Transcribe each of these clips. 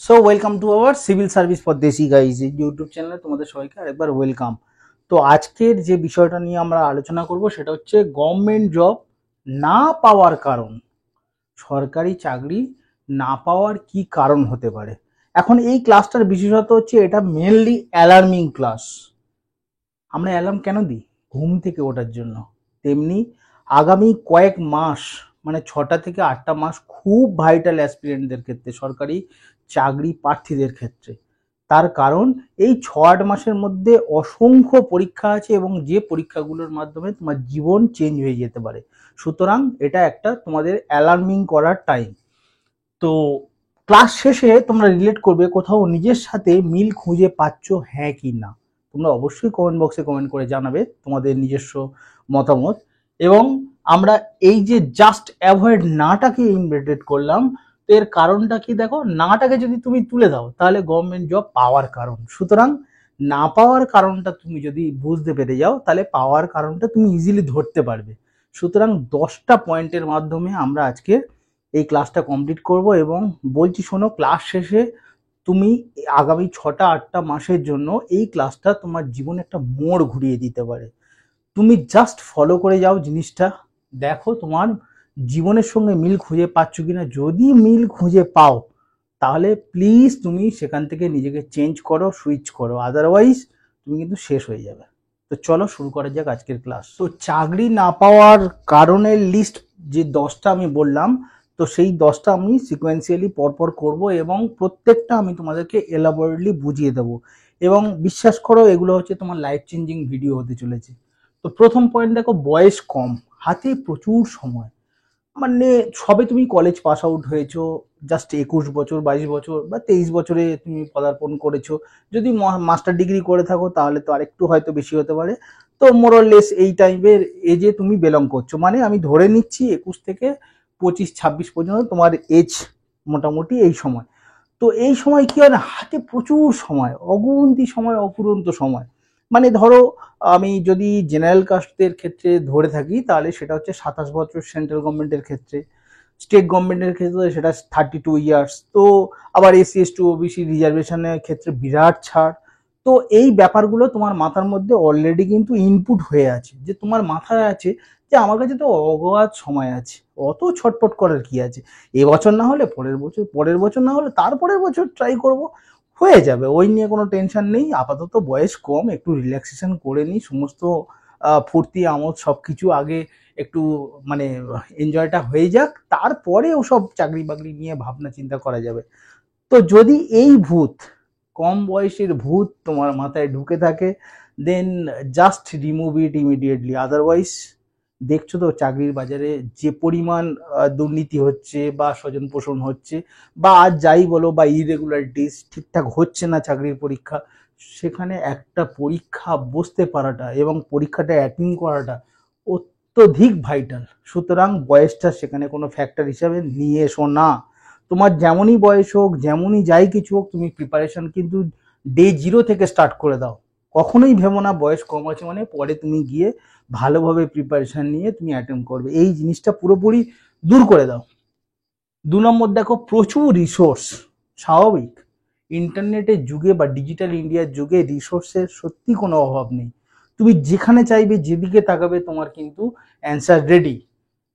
So welcome to our civil service for দেশি guys YouTube চ্যানেলে তোমাদের সবাইকে আরেকবার ওয়েলকাম। তো আজকের যে বিষয়টা নিয়ে আমরা আলোচনা করব সেটা হচ্ছে গভর্নমেন্ট জব না পাওয়ার কারণ। সরকারি চাকরি না পাওয়ার কি কারণ হতে পারে। এখন এই ক্লাসটার বিশেষত হচ্ছে এটা মেনলি অ্যালার্মিং ক্লাস। আমরা অ্যালার্ম কেন দিই? ঘুম থেকে ওঠার জন্য। তেমনি আগামী কয়েক মাস মানে 6টা থেকে 8টা মাস খুব ভাইটাল অ্যাসপিরেন্টদের ক্ষেত্রে, সরকারি চাকরি প্রার্থীদের ক্ষেত্রে। তার কারণ এই 6-8 মাসের মধ্যে অসংখ্য পরীক্ষা আছে এবং যে পরীক্ষাগুলোর মাধ্যমে তোমার জীবন চেঞ্জ হয়ে যেতে পারে। সুতরাং এটা একটা তোমাদের অ্যালার্মিং করার টাইম। তো ক্লাস শেষে তোমরা রিলেট করবে, কোথাও নিজের সাথে মিল খুঁজে পাচ্ছ হ্যাঁ কি না। তোমরা অবশ্যই কমেন্ট বক্সে কমেন্ট করে জানাবে তোমাদের নিজস্ব মতামত। এবং আমরা এই যে জাস্ট অ্যাভয়েড নাটাকে ইনভার্টেড করলাম, তো এর কারণটা কি দেখো, নাটাকে যদি তুমি তুলে দাও তাহলে গভর্নমেন্ট জব পাওয়ার কারণ। সুতরাং না পাওয়ার কারণটা তুমি যদি বুঝতে পেরে যাও তাহলে পাওয়ার কারণটা তুমি ইজিলি ধরতে পারবে। সুতরাং 10টা পয়েন্টের মাধ্যমে আমরা আজকে এই ক্লাসটা কমপ্লিট করব এবং বলছি শোনো, ক্লাস শেষে তুমি আগামী 6টা 8টা মাসের জন্য এই ক্লাসটা তোমার জীবনে একটা মোড় ঘুরিয়ে দিতে পারে। তুমি জাস্ট ফলো করে যাও জিনিসটা, দেখো তোমার জীবনের সঙ্গে মিল খুঁজে পাচ্ছ কিনা। যদি মিল খুঁজে পাও তাহলে প্লিজ তুমি সেখান থেকে নিজেকে চেঞ্জ করো, সুইচ করো, আদারওয়াইজ তুমি কিন্তু শেষ হয়ে যাবে। তো চলো শুরু করা যাক আজকের ক্লাস। তো চাকরি না পাওয়ার কারণের লিস্ট যে 10টা আমি বললাম, তো সেই 10টা আমি সিকোয়েন্সিয়ালি পরপর করব এবং প্রত্যেকটা আমি তোমাদেরকে এলাবোরেটলি বুঝিয়ে দেবো। এবং বিশ্বাস করো এগুলো হচ্ছে তোমার লাইফ চেঞ্জিং ভিডিও হতে চলেছে। তো প্রথম পয়েন্ট দেখো, বয়স কম, হাতে প্রচুর সময়। মানে সবে তুমি কলেজ পাস আউট হয়েছো, জাস্ট 21 বছর 22 বছর বা 23 বছরে তুমি পদার্পণ করেছো। যদি মাস্টার ডিগ্রি করে থাকো তাহলে তো আরেকটু হয়তো বেশি হতে পারে। তো মোরলেস এই টাইপের এজে তুমি বিলং করছো, মানে আমি ধরে নিচ্ছি 21 থেকে 25-26 পর্যন্ত তোমার এজ মোটামুটি এই সময়। তো এই সময় কি হয় না, হাতে প্রচুর সময়, অগুন্তি সময়, অফুরন্ত সময়। মানে ধরো আমি যদি জেনারেল কাস্টদের ক্ষেত্রে ধরে থাকি তাহলে সেটা হচ্ছে 27 বছর, সেন্ট্রাল গভর্নমেন্টের ক্ষেত্রে। স্টেট গভর্নমেন্টের ক্ষেত্রে সেটা 32 ইয়ার্স। তো আবার SC/ST OBC রিজার্ভেশনের ক্ষেত্রে বিরাট ছাড়। তো এই ব্যাপারগুলো তোমার মাথার মধ্যে অলরেডি কিন্তু ইনপুট হয়ে আছে, যে তোমার মাথায় আছে যে আমার কাছে তো অগাধ সময় আছে, অত ছটপট করার কি আছে। এবছর না হলে পরের বছর, পরের বছর না হলে তারপরের বছর ট্রাই করব, হয়ে যাবে, ওই নিয়ে কোনো টেনশন নেই। আপাতত বয়স কম, একটু রিল্যাক্সেশন করে নিই, সমস্ত ফুর্তি আমোদ সব কিছু আগে একটু মানে এনজয়টা হয়ে যাক, তারপরে ওসব চাকরি বাকরি নিয়ে ভাবনা চিন্তা করা যাবে। তো যদি এই ভূত, কম বয়সের ভূত তোমার মাথায় ঢুকে থাকে, then just remove it immediately. Otherwise দেখছো তো চাকরির বাজারে যে পরিমাণ দুর্নীতি হচ্ছে বা স্বজন পোষণ হচ্ছে, বা আজ যাই বলো, বা ইরেগুলারিটিস ঠিকঠাক হচ্ছে না চাকরির পরীক্ষা, সেখানে একটা পরীক্ষা বসতে পারাটা এবং পরীক্ষাটা অ্যাটেন্ড করাটা অত্যধিক ভাইটাল। সুতরাং বয়সটা সেখানে কোনো ফ্যাক্টর হিসাবে নিয়ে এসো না। তোমার যেমনই বয়স হোক, যেমনই যাই কিছু হোক, তুমি প্রিপারেশন কিন্তু ডে 0 থেকে স্টার্ট করে দাও। কখনোই ভেবো না বয়স কম আছে মানে পরে তুমি গিয়ে ভালোভাবে প্রিপারেশন নিয়ে তুমি অ্যাটেম্প করবে, এই জিনিসটা পুরোপুরি দূর করে দাও। 2 নম্বর দেখো, প্রচুর রিসোর্স। স্বাভাবিক, ইন্টারনেটের যুগে বা ডিজিটাল ইন্ডিয়ার যুগে রিসোর্সের সত্যি কোনো অভাব নেই। তুমি যেখানে চাইবে, যেদিকে তাকাবে, তোমার কিন্তু অ্যান্সার রেডি।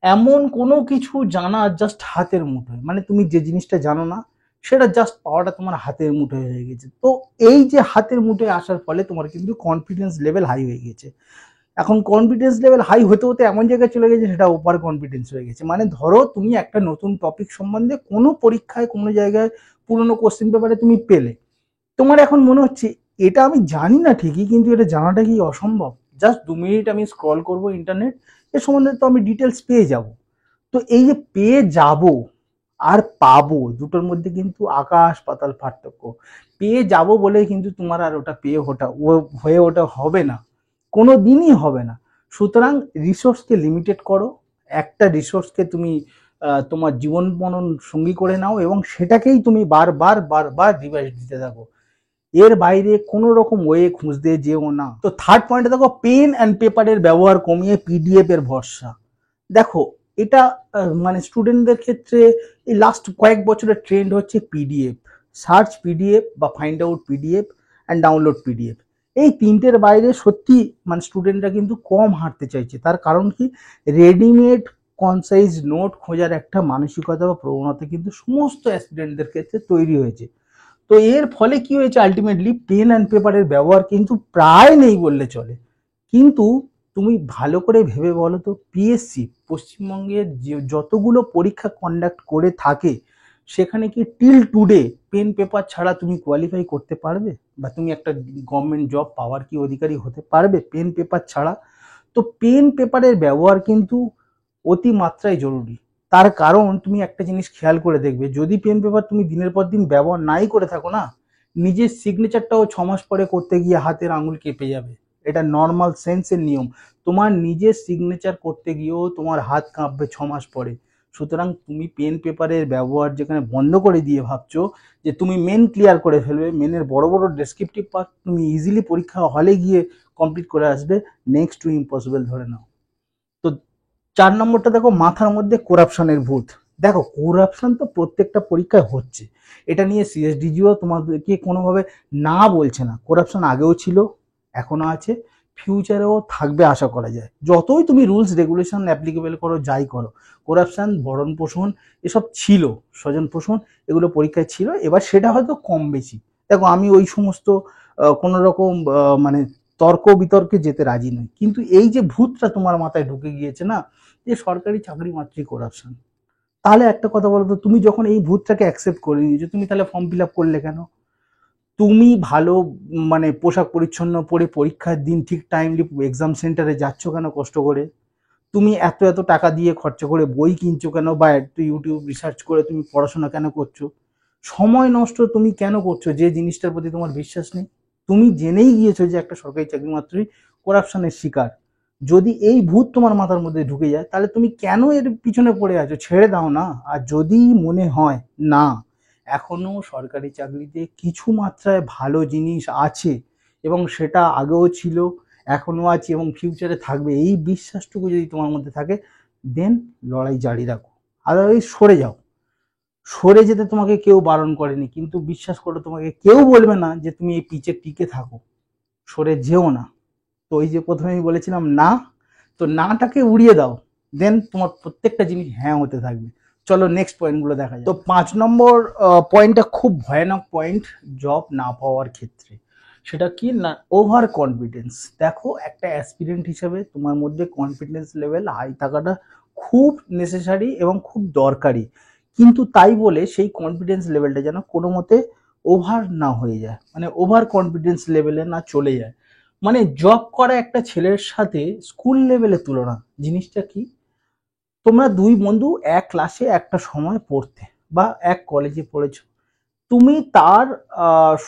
এমন কোনো কিছু জানা জাস্ট হাতের মুঠোয়, মানে তুমি যে জিনিসটা জানো না সেটা জাস্ট পাওয়াটা তোমার হাতের মুঠোয় হয়ে গেছে। তো এই যে হাতের মুঠোয় আসার ফলে তোমার কিন্তু কনফিডেন্স লেভেল হাই হয়ে গেছে। এখন কনফিডেন্স লেভেল হাই হতে হতে এমন জায়গায় চলে গেছে সেটা ওভার কনফিডেন্স হয়ে গেছে। মানে ধরো তুমি একটা নতুন টপিক সম্বন্ধে কোনো পরীক্ষায় কোনো জায়গায় পুরনো কোশ্চেন পেপারে তুমি পেলে, তোমার এখন মনে হচ্ছে এটা আমি জানি না ঠিকই, কিন্তু এটা জানাটা কি অসম্ভব? জাস্ট 2 মিনিট আমি স্ক্রল করব ইন্টারনেট, এর সম্বন্ধে তো আমি ডিটেলস পেয়ে যাব। তো এই যে পেয়ে যাব আর পাবো, দুটোর মধ্যে কিন্তু আকাশ পাতাল পার্থক্য। পেয়ে যাব বলে কিন্তু তোমার আর ওটা পেয়ে ওঠা হয়ে ওটা হবে না, কোনো দিনই হবে না। সুতরাং রিসোর্সকে লিমিটেড করো, একটা রিসোর্সকে তুমি তোমার জীবন মনন সঙ্গী করে নাও এবং সেটাকেই তুমি বারবার বারবার রিভাইজ দিতে থাকো। এর বাইরে কোনো রকম ওয়ে খুঁজতে যেও না। তো থার্ড পয়েন্টে দেখো, পেন অ্যান্ড পেপারের ব্যবহার কমিয়ে PDF এর ভরসা। দেখো এটা মানে স্টুডেন্টদের ক্ষেত্রে এই লাস্ট কয়েক বছরের ট্রেন্ড হচ্ছে PDF। সার্চ পিডিএফ বা find out PDF and download PDF. এই তিনটের বাইরে সত্যি মানে স্টুডেন্টরা কিন্তু কম হাঁটতে চাইছে। তার কারণ কি, রেডিমেড কনসাইজ নোট খোঁজার একটা মানসিকতা বা প্রবণতা কিন্তু সমস্ত অ্যাসপিরেন্টদের ক্ষেত্রে তৈরি হয়েছে। তো এর ফলে কি হয়েছে, আলটিমেটলি পেন অ্যান্ড পেপারের ব্যবহার কিন্তু প্রায় নেই বললে চলে। কিন্তু তুমি ভালো করে ভেবে বলো তো, পিএসসি পশ্চিমবঙ্গের যে যতগুলো পরীক্ষা কন্ডাক্ট করে থাকে সেখানে কি টিল টুডে পেন পেপার ছাড়া তুমি কোয়ালিফাই করতে পারবে, বা তুমি একটা গভর্নমেন্ট জব পাওয়ার কি অধিকারী হতে পারবে পেন পেপার ছাড়া? তো পেন পেপারের ব্যবহার কিন্তু অতিমাত্রায় জরুরি। তার কারণ তুমি একটা জিনিস খেয়াল করে দেখবে, যদি পেন পেপার তুমি দিনের পর দিন ব্যবহার নাই করে থাকো না, নিজের সিগনেচারটাও 6 মাস পরে করতে গিয়ে হাতের আঙুল কেঁপে যাবে। এটা নর্মাল সেন্সের নিয়ম। তোমার নিজের সিগনেচার করতে গিয়েও তোমার হাত কাঁপবে 6 মাস পরে। সুতরাং তুমি পেন পেপারের ব্যবহার যেখানে বন্ধ করে দিয়ে ভাবছো যে তুমি মেন ক্লিয়ার করে ফেলবে, মেনের বড় বড় ডেসক্রিপটিভ পার্ট তুমি ইজিলি পরীক্ষা হলে গিয়ে কমপ্লিট করে আসবে, নেক্সট টু ইম্পসিবল ধরে নাও। তো 4 নম্বরটা দেখো, মাথার মধ্যে করাপশনের ভূত। দেখো, করাপশন তো প্রত্যেকটা পরীক্ষায় হচ্ছে, এটা নিয়ে সিএসডিজিও তোমাদেরকে কোনোভাবে না বলছে না। করাপশন আগেও ছিল, এখনো আছে, ফিউচারেও থাকবে আশা করা যায়। যতই তুমি রুলস রেগুলেশন অ্যাপ্লিকেবল করো, যাই করো, করাপশন, ভরণ পোষণ এসব ছিল, স্বজন পোষণ এগুলো পরীক্ষায় ছিল। এবার সেটা হয়তো কম বেশি। দেখো, আমি ওই সমস্ত কোনো রকম মানে তর্ক বিতর্কে যেতে রাজি নই, কিন্তু এই যে ভূতটা তোমার মাথায় ঢুকে গিয়েছে না, যে সরকারি চাকরি মাত্রই করাপশন, তাহলে একটা কথা বলো তো, তুমি যখন এই ভূতটাকে অ্যাকসেপ্ট করে নিয়েছো, তুমি তাহলে ফর্ম ফিল আপ করলে কেন? তুমি ভালো মানে পোশাক পরিচ্ছন্ন পরে পরীক্ষার দিন ঠিক টাইমলি এক্সাম সেন্টারে যাচ্ছ কেন কষ্ট করে? তুমি এত এত টাকা দিয়ে খরচা করে বই কিনছো কেন, বা একটু ইউটিউব রিসার্চ করে তুমি পড়াশোনা কেন করছো? সময় নষ্ট তুমি কেন করছো যে জিনিসটার প্রতি তোমার বিশ্বাস নেই? তুমি জেনেই গিয়েছো যে একটা সরকারি চাকরি মাত্রই করাপশনের শিকার। যদি এই ভূত তোমার মাথার মধ্যে ঢুকে যায়, তাহলে তুমি কেন এর পিছনে পড়ে আছো? ছেড়ে দাও না। আর যদি মনে হয় না এখনো সরকারি চাকরিতে কিছু মাত্রায় ভালো জিনিস আছে, এবং সেটা আগেও ছিল, এখনো আছে এবং ফিউচারে থাকবে, এই বিশ্বাসটুকু যদি তোমার মধ্যে থাকে, দেন লড়াই জারি রাখো। আদারওয়াইজ সরে যাও। সরে যেতে তোমাকে কেউ বারণ করেনি, কিন্তু বিশ্বাস করো, তোমাকে কেউ বলবে না যে তুমি এই পিচে টিকে থাকো, সরে যেও না। তো ওই যে প্রথমে আমি বলেছিলাম না, তো নাটাকে উড়িয়ে দাও, দেন তোমার প্রত্যেকটা জিনিস হ্যাঁ হতে থাকবে। চলো নেক্সট পয়েন্টগুলো দেখা যায়। তো 5 নম্বর পয়েন্টটা খুব ভয়ানক পয়েন্ট জব না পাওয়ার ক্ষেত্রে। সেটা কি না, ওভার কনফিডেন্স। দেখো, একটা অ্যাসপিরেন্ট হিসেবে তোমার মধ্যে কনফিডেন্স লেভেল হাই থাকাটা খুব নেসেসারি এবং খুব দরকারি। কিন্তু তাই বলে সেই কনফিডেন্স লেভেলটা যেন কোনো মতে ওভার না হয়ে যায়, মানে ওভার কনফিডেন্স লেভেলে না চলে যায়। মানে জব করা একটা ছেলের সাথে স্কুল লেভেলে তুলনা, জিনিসটা কি? তোমরা দুই বন্ধু এক ক্লাসে একটা সময় পড়তে বা এক কলেজে পড়েছো, তুমি তার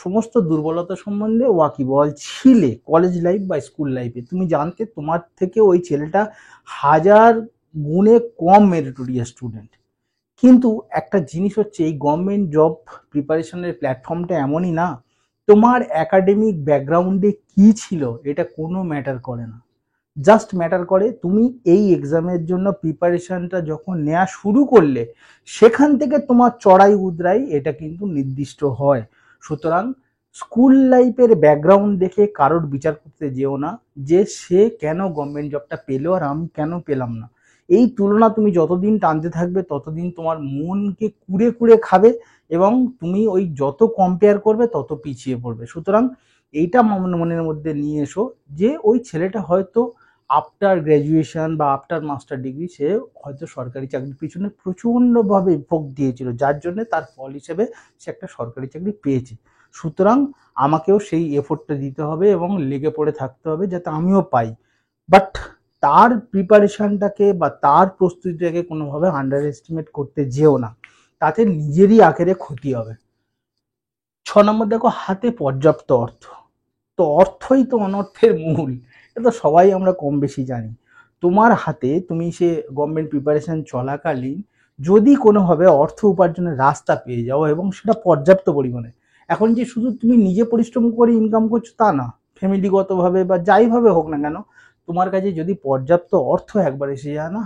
সমস্ত দুর্বলতা সম্বন্ধে ওয়াকিবহাল ছিলে। কলেজ লাইফ বা স্কুল লাইফে তুমি জানতে তোমার থেকে ওই ছেলেটা 1000 গুণে কম মেরিটোরিয়াস স্টুডেন্ট। কিন্তু একটা জিনিস হচ্ছে, এই গভর্নমেন্ট জব প্রিপারেশনের প্ল্যাটফর্মটা এমনই না, তোমার একাডেমিক ব্যাকগ্রাউন্ডে কি ছিল এটা কোনো ম্যাটার করে না। জাস্ট ম্যাটার করে তুমি এই এক্সামের জন্য প্রিপারেশনটা যখন নেওয়া শুরু করলে, সেখান থেকে তোমার চড়াই উতরাই এটা কিন্তু নির্দিষ্ট হয়। সুতরাং স্কুল লাইফের ব্যাকগ্রাউন্ড দেখে কারোর বিচার করতে যেও না যে সে কেন গভর্নমেন্ট জবটা পেলো আর আমি কেন পেলাম না। এই তুলনা তুমি যতদিন টানতে থাকবে ততদিন তোমার মনকে কুড়ে কুড়ে খাবে, এবং তুমি ওই যত কম্পেয়ার করবে তত পিছিয়ে পড়বে। সুতরাং এইটা মনের মধ্যে নিয়ে এসো যে ওই ছেলেটা হয়তো আফটার গ্র্যাজুয়েশন বা আফটার মাস্টার ডিগ্রি সে হয়তো সরকারি চাকরির পিছনে প্রচণ্ডভাবে এফোর্ট দিয়েছিল, যার জন্য তার ফল হিসেবে সে একটা সরকারি চাকরি পেয়েছে। সুতরাং আমাকেও সেই এফোর্টটা দিতে হবে এবং লেগে পড়ে থাকতে হবে যাতে আমিও পাই। বাট তার প্রিপারেশনটাকে বা তার প্রস্তুতিটাকে কোনোভাবে আন্ডার এস্টিমেট করতে যেও না, তাতে নিজেরই আখেরে ক্ষতি হবে। 6 নম্বর দেখো, হাতে পর্যাপ্ত অর্থ। তো অর্থই তো অনর্থের মূল, এটা তো সবাই আমরা কম বেশি জানি। তোমার হাতে তুমি সে গভর্নমেন্ট প্রিপারেশন চলাকালীন যদি কোনোভাবে অর্থ উপার্জনের রাস্তা পেয়ে যাও, এবং সেটা পর্যাপ্ত পরিমাণে, এখন যে শুধু তুমি নিজে পরিশ্রম করে ইনকাম করছো তা না, ফ্যামিলিগতভাবে বা যাইভাবে হোক না কেন, তোমার কাছে যদি পর্যাপ্ত অর্থ একবার এসে যায় না,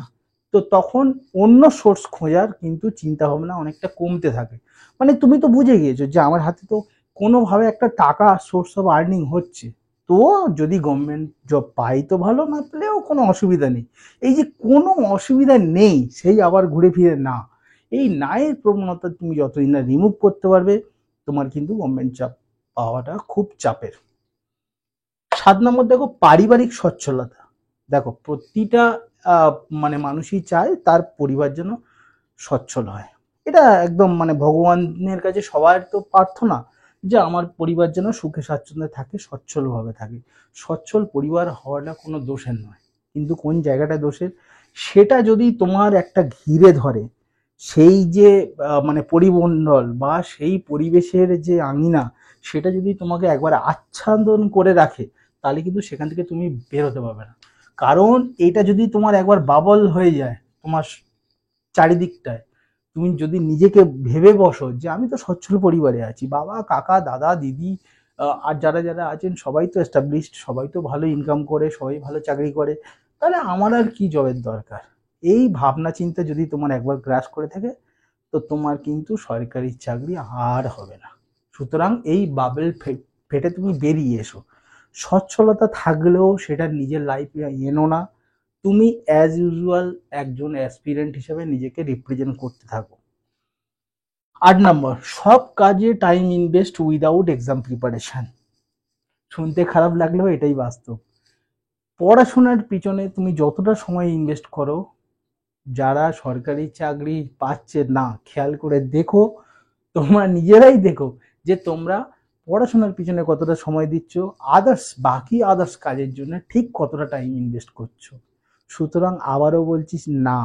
তো তখন অন্য সোর্স খোঁজার কিন্তু চিন্তা ভাবনা অনেকটা কমতে থাকে। মানে তুমি তো বুঝে গিয়েছো যে আমার হাতে তো কোনোভাবে একটা টাকা সোর্স অফ আর্নিং হচ্ছে, তো যদি গভর্নমেন্ট জব পাই তো ভালো, না পেলেও কোনো অসুবিধা নেই। এই যে কোনো অসুবিধা নেই সেই আবার ঘুরে ফিরে না, এই নায়ের প্রবণতা তুমি যতদিন না রিমুভ করতে পারবে তোমার কিন্তু গভর্নমেন্ট জব পাওয়াটা খুব চাপের। 7 নম্বর দেখো পারিবারিক সচ্ছলতা। দেখো প্রতিটা আহ, মানে মানুষই চায় তার পরিবার যেন সচ্ছল হয়। এটা একদম মানে ভগবানের কাছে সবার তো প্রার্থনা যে আমার পরিবার যেন সুখে স্বাচ্ছন্দ্যে থাকে, সচ্ছলভাবে থাকে। সচ্ছল পরিবার হওয়াটা কোনো দোষের নয়, কিন্তু কোন জায়গাটা দোষের, সেটা যদি তোমার একটা ঘিরে ধরে, সেই যে মানে পরিমণ্ডল বা সেই পরিবেশের যে আঙিনা, সেটা যদি তোমাকে একবার আচ্ছাদন করে রাখে, তাহলে কিন্তু সেখান থেকে তুমি বেরোতে পারবে না। কারণ এটা যদি তোমার একবার বাবল হয়ে যায় তোমার চারিদিকটায়, তুমি যদি নিজেকে ভেবে বসো যে আমি তো সচ্ছল পরিবারে আছি, বাবা কাকা দাদা দিদি আর যারা যারা আছেন সবাই তো এস্টাবলিশড, সবাই তো ভালো ইনকাম করে, সবাই ভালো চাকরি করে, তাহলে আমার আর কি জবের দরকার, এই ভাবনা চিন্তা যদি তোমার একবার গ্রাস করে থাকে, তো তোমার কিন্তু সরকারি চাকরি আর হবে না। সুতরাং এই বাবেল ফেটে তুমি বেরিয়ে এসো। সচ্ছলতা থাকলেও সেটা নিজের লাইফে এনো না, তুমি অ্যাজ ইউজুয়াল একজন অ্যাসপিরেন্ট হিসেবে নিজেকে রিপ্রেজেন্ট করতে থাকো। 8 নম্বর, সব কাজে time invest without exam preparation. শুনতে খারাপ লাগলেও এটাই বাস্তব। পড়াশোনার পিছনে তুমি যতটা সময় ইনভেস্ট করো, যারা সরকারি চাকরি পাচ্ছে না, খেয়াল করে দেখো, তোমরা নিজেরাই দেখো যে তোমরা পড়াশোনার পিছনে কতটা সময় দিচ্ছ, বাকি আদার্স কাজের জন্য ঠিক কতটা টাইম ইনভেস্ট করছো। সুতরাং আবারও বলছিস না,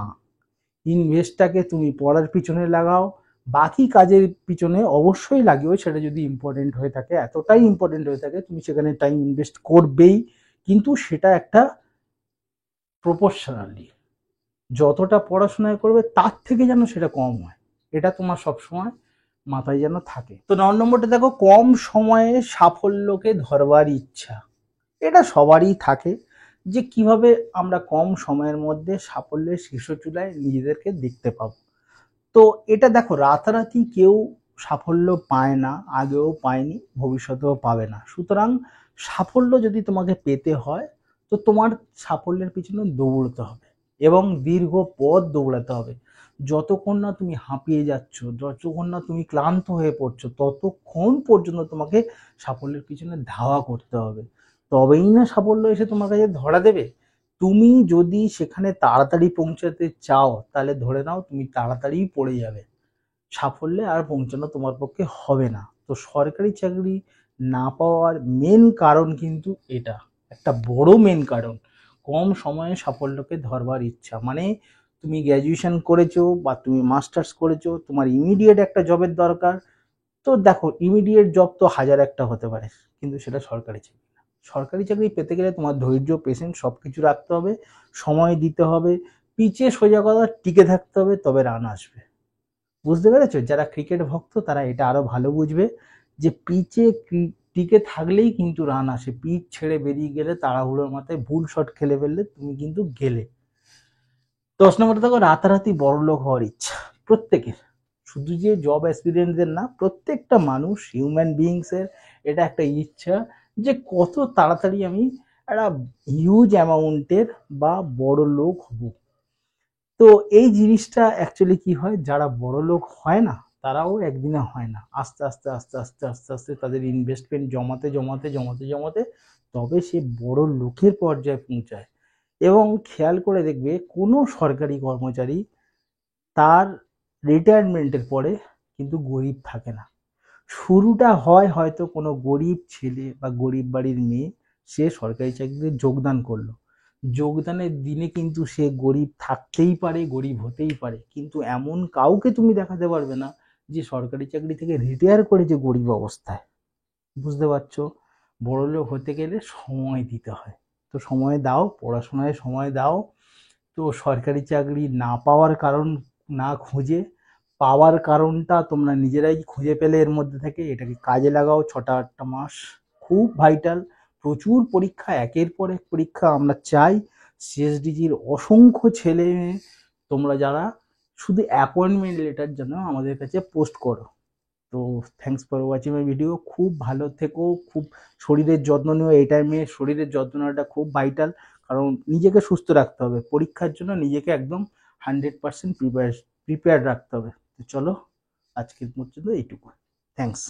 ইনভেস্টটাকে তুমি পড়ার পিছনে লাগাও, বাকি কাজের পিছনে অবশ্যই লাগিও, সেটা যদি ইম্পর্টেন্ট হয়ে থাকে, এতটাই ইম্পর্টেন্ট হয়ে থাকে তুমি সেখানে টাইম ইনভেস্ট করবেই, কিন্তু সেটা একটা প্রপোর্শনালি, যতটা পড়াশোনায় করবে তার থেকে যেন সেটা কম হয়, এটা তোমার সবসময় মাথায় যেন থাকে। তো 9 নম্বরটা দেখো কম সময়ে সাফল্যকে ধরবার ইচ্ছা। এটা সবারই থাকে যে কিভাবে আমরা কম সময়ের মধ্যে সাফল্যের শীর্ষ চূড়ায় নিজেদেরকে দেখতে পাবো। তো এটা দেখো রাতারাতি কেউ সাফল্য পায় না, আগেও পায়নি, ভবিষ্যতেও পাবে না। সুতরাং সাফল্য যদি তোমাকে পেতে হয়, তো তোমার সাফল্যের পিছনে দৌড়তে হবে এবং দীর্ঘ পথ দৌড়াতে হবে। যতক্ষণ না তুমি হাঁপিয়ে যাচ্ছ, যতক্ষণ না তুমি ক্লান্ত হয়ে পড়ছো, ততক্ষণ পর্যন্ত তোমাকে সাফল্যের পিছনে ধাওয়া করতে হবে, তবেই না সাফল্য এসে তোমার কাছে ধরা দেবে। তুমি যদি সেখানে তাড়াতাড়ি পৌঁছাতে চাও, তাহলে ধরে নাও তুমি তাড়াতাড়ি পড়ে যাবে, সাফল্যে আর পৌঁছানো তোমার পক্ষে হবে না। তো সরকারি চাকরি না পাওয়ার মেন কারণ কিন্তু এটা, একটা বড় মেন কারণ, কম সময়ে সাফল্যকে ধরবার ইচ্ছা। মানে তুমি গ্র্যাজুয়েশন করেছো বা তুমি মাস্টার্স করেছো, তোমার ইমিডিয়েট একটা জবের দরকার, তো দেখো ইমিডিয়েট জব তো হাজার একটা হতে পারে, কিন্তু সেটা সরকারি চাকরি না। সরকারি চাকরি পেতে গেলে তোমার ধৈর্য পেশেন্স সব কিছু রাখতে হবে, সময় দিতে হবে, পিচে সোজা কথা টিকে থাকতে হবে, তবে রান আসবে। বুঝতে পেরেছো? যারা ক্রিকেট ভক্ত তারা এটা আরো ভালো বুঝবে যে পিচে টিকে থাকলেই কিন্তু রান আসে, পিচ ছেড়ে বেরিয়ে গেলে তাড়াহুড়োর মাথায় ভুল শট খেলে ফেললে তুমি কিন্তু গেলে। 10 নম্বরটা দেখো রাতারাতি বড়লোক হওয়ার ইচ্ছা প্রত্যেকের, শুধু যে জব অ্যাসপিরেন্টদের না, প্রত্যেকটা মানুষ হিউম্যান বিইংসের এটা একটা ইচ্ছা যে কত তাড়াতাড়ি আমি একটা হিউজ অ্যামাউন্টের বা বড় লোক হব। তো এই জিনিসটা অ্যাকচুয়ালি কি হয়, যারা বড় লোক হয় না তারাও একদিনে হয় না, আস্তে আস্তে আস্তে আস্তে আস্তে আস্তে তাদের ইনভেস্টমেন্ট জমাতে জমাতে জমাতে জমাতে তবে সে বড় লোকের পর্যায়ে পৌঁছায়। এবং খেয়াল করে দেখবে কোনো সরকারি কর্মচারী তার রিটায়ারমেন্টের পরে কিন্তু গরিব থাকে না। শুরুটা হয় হয়তো কোনো গরিব ছেলে বা গরিব বাড়ির মেয়ে, সে সরকারি চাকরিতে যোগদান করলো, যোগদানের দিনে কিন্তু সে গরিব থাকতেই পারে, গরিব হতেই পারে, কিন্তু এমন কাউকে তুমি দেখাতে পারবে না যে সরকারি চাকরি থেকে রিটায়ার করেছে গরিব অবস্থায়। বুঝতে পারছো? বড়লোক হতে গেলে সময় দিতে হয়, তো সময় দাও, পড়াশোনায় সময় দাও। তো সরকারি চাকরি না পাওয়ার কারণ না খুঁজে, পাওয়ার কারণটা তোমরা নিজেরাই খুঁজে পেলে এর মধ্যে থেকে, এটাকে কাজে লাগাও। 6টা 8টা মাস খুব ভাইটাল, প্রচুর পরীক্ষা, একের পর এক পরীক্ষা আমরা চাই। সিএসডিজির অসংখ্য ছেলে মেয়ে তোমরা যারা শুধু অ্যাপয়েন্টমেন্ট লেটার জন্য আমাদের কাছে পোস্ট করো। তো thanks for watching my video. খুব ভালো থেকো, খুব শরীরের যত্ন নিও। এই টাইমে শরীরের যত্ন নেওয়াটা খুব ভাইটাল, কারণ নিজেকে সুস্থ রাখতে হবে। পরীক্ষার জন্য নিজেকে একদম 100% প্রিপেয়ার রাখতে হবে। তো চলো, আজকের পর্যন্ত এইটুকু। থ্যাঙ্কস।